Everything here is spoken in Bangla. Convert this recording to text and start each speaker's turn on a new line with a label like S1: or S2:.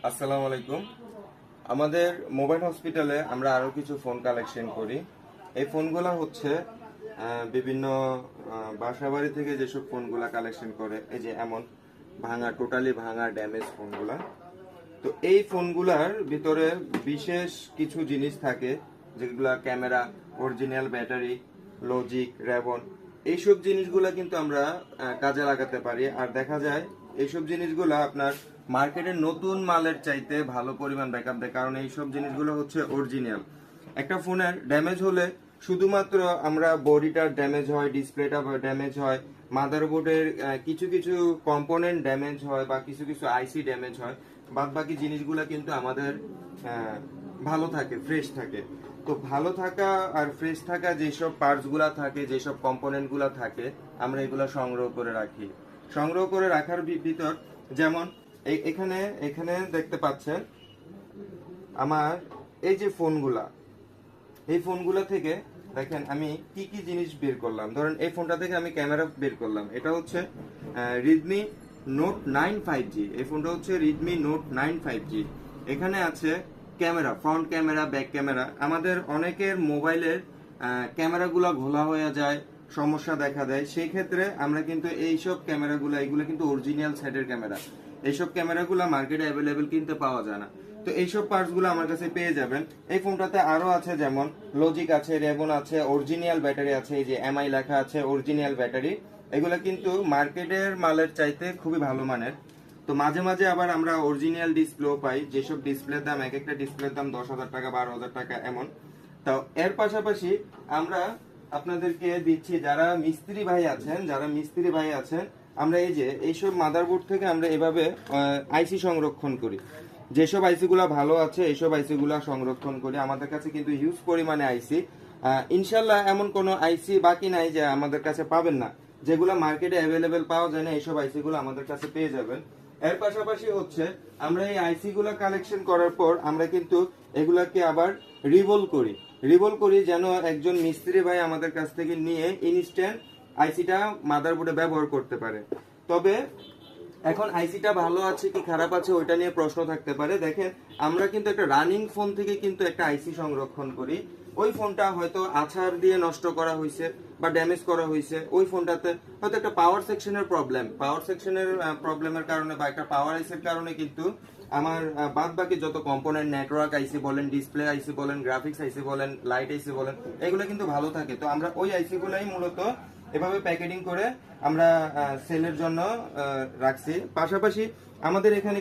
S1: আসসালামু আলাইকুম। আমাদের মোবাইল হসপিটালে আমরা আরো কিছু ফোন কালেকশন করি। এই ফোনগুলা হচ্ছে বিভিন্ন বাসাবাড়ি থেকে যেসব ফোনগুলা কালেকশন করে, এই যে এমন টোটালি ভাঙা ড্যামেজ ফোনগুলা। তো এই ফোনগুলার ভিতরে বিশেষ কিছু জিনিস থাকে, যেগুলা ক্যামেরা, অরিজিনাল ব্যাটারি, লজিক, রেবন, এইসব জিনিসগুলা কিন্তু আমরা কাজে লাগাতে পারি। আর দেখা যায় এইসব জিনিসগুলা আপনার মার্কেটের নতুন মালের চাইতে ভালো পরিমাণ ব্যাকআপ দেয়, কারণ এইসব জিনিসগুলো হচ্ছে অরিজিনাল। একটা ফোনের ড্যামেজ হলে শুধুমাত্র আমরা বডিটার ড্যামেজ হয়, ডিসপ্লেটা ড্যামেজ হয়, মাদারবোর্ডের কিছু কিছু কম্পোনেন্ট ড্যামেজ হয়, বা কিছু কিছু আইসি ড্যামেজ হয়, বাদ বাকি জিনিসগুলো কিন্তু আমাদের ভালো থাকে, ফ্রেশ থাকে। তো ভালো থাকা আর ফ্রেশ থাকা যেসব পার্টসগুলো থাকে, যেসব কম্পোনেন্টগুলো থাকে, আমরা এগুলো সংগ্রহ করে রাখি। সংগ্রহ করে রাখার ভিতর যেমন এখানে এখানে দেখতে পাচ্ছেন আমার এই যে ফোনগুলা, এই ফোনগুলা থেকে দেখেন আমি কি কি জিনিস বের করলাম। ধরেন এই ফোনটা থেকে আমি ক্যামেরা বের করলাম, এটা হচ্ছে রিডমি নোট 9 5G। এই ফোনটা হচ্ছে রিডমি নোট 9 5G। এখানে আছে camera, front camera, back camera. আমাদের অনেকের মোবাইলের ক্যামেরাগুলো ঘোলা হয়ে যায়, সমস্যা দেখা দেয়, সেই ক্ষেত্রে আমরা কিন্তু এইসব ক্যামেরাগুলো, এগুলো কিন্তু অরিজিনাল সেটের ক্যামেরা। এইসব ক্যামেরাগুলো মার্কেটে অ্যাভেলেবেল কিনতে পাওয়া যায় না। তো এইসব পার্টস গুলো আমার কাছে পেয়ে যাবেন। এই ফোনটাতে আরো আছে, যেমন লজিক আছে, রেবন আছে, অরিজিনাল ব্যাটারি আছে, এই যে এমআই লেখা আছে, অরিজিনাল ব্যাটারি। এগুলো কিন্তু মার্কেটের মালের চাইতে খুবই ভালো মানের। তো মাঝে মাঝে আবার আমরা অরিজিনাল ডিসপ্লেও পাই, যেসব ডিসপ্লের দাম, এক একটা ডিসপ্লের দাম 10,000 টাকা, 12,000 টাকা এমন। তো এর পাশাপাশি আমরা আপনাদেরকে দিচ্ছি, যারা মিস্ত্রি ভাই আছেন, আমরা এই যে এইসব মাদারবোর্ড থেকে আমরা এভাবে আইসি সংরক্ষণ করি। যেসব আইসি গুলা ভালো আছে, এইসব আইসি গুলা সংরক্ষণ করি। আমাদের কাছে কিন্তু হিউজ পরিমাণে আইসি, ইনশাল্লাহ এমন কোনো আইসি বাকি নাই যে আমাদের কাছে পাবেন না। যেগুলো মার্কেটে অ্যাভেলেবেল পাওয়া যায় না, এইসব আইসি গুলো আমাদের কাছে পেয়ে যাবেন। এর পাশাপাশি হচ্ছে আমরা এই আইসি গুলা কালেকশন করার পর আমরা কিন্তু এগুলাকে আবার রিভল করি যেন একজন মিস্ত্রি ভাই আমাদের কাছ থেকে নিয়ে ইনস্ট্যান্ট আইসিটা মাদারবোর্ডে ব্যবহার করতে পারে। তবে এখন আইসিটা ভালো আছে কি খারাপ আছে ওইটা নিয়ে প্রশ্ন থাকতে পারে। দেখেন, আমরা কিন্তু একটা রানিং ফোন থেকে কিন্তু একটা আইসি সংরক্ষণ করি। ওই ফোনটা হয়তো আছাড় দিয়ে নষ্ট করা হয়েছে বা ড্যামেজ করা হয়েছে, ওই ফোনটাতে হয়তো একটা পাওয়ার সেকশনের প্রবলেমের কারণে বা একটা পাওয়ার আইসির কারণে কিন্তু আমার বাদ বাকি যত কম্পোনেন্ট, নেটওয়ার্ক আইসি বলেন, ডিসপ্লে আইসি বলেন, গ্রাফিক্স আইসি বলেন, লাইট আইসি বলেন, এগুলো কিন্তু ভালো থাকে। তো আমরা ওই আইসি গুলাই মূলত এভাবে প্যাকেটিং করে আমরা সেলের জন্য রাখছি। পাশাপাশি আমাদের এখানে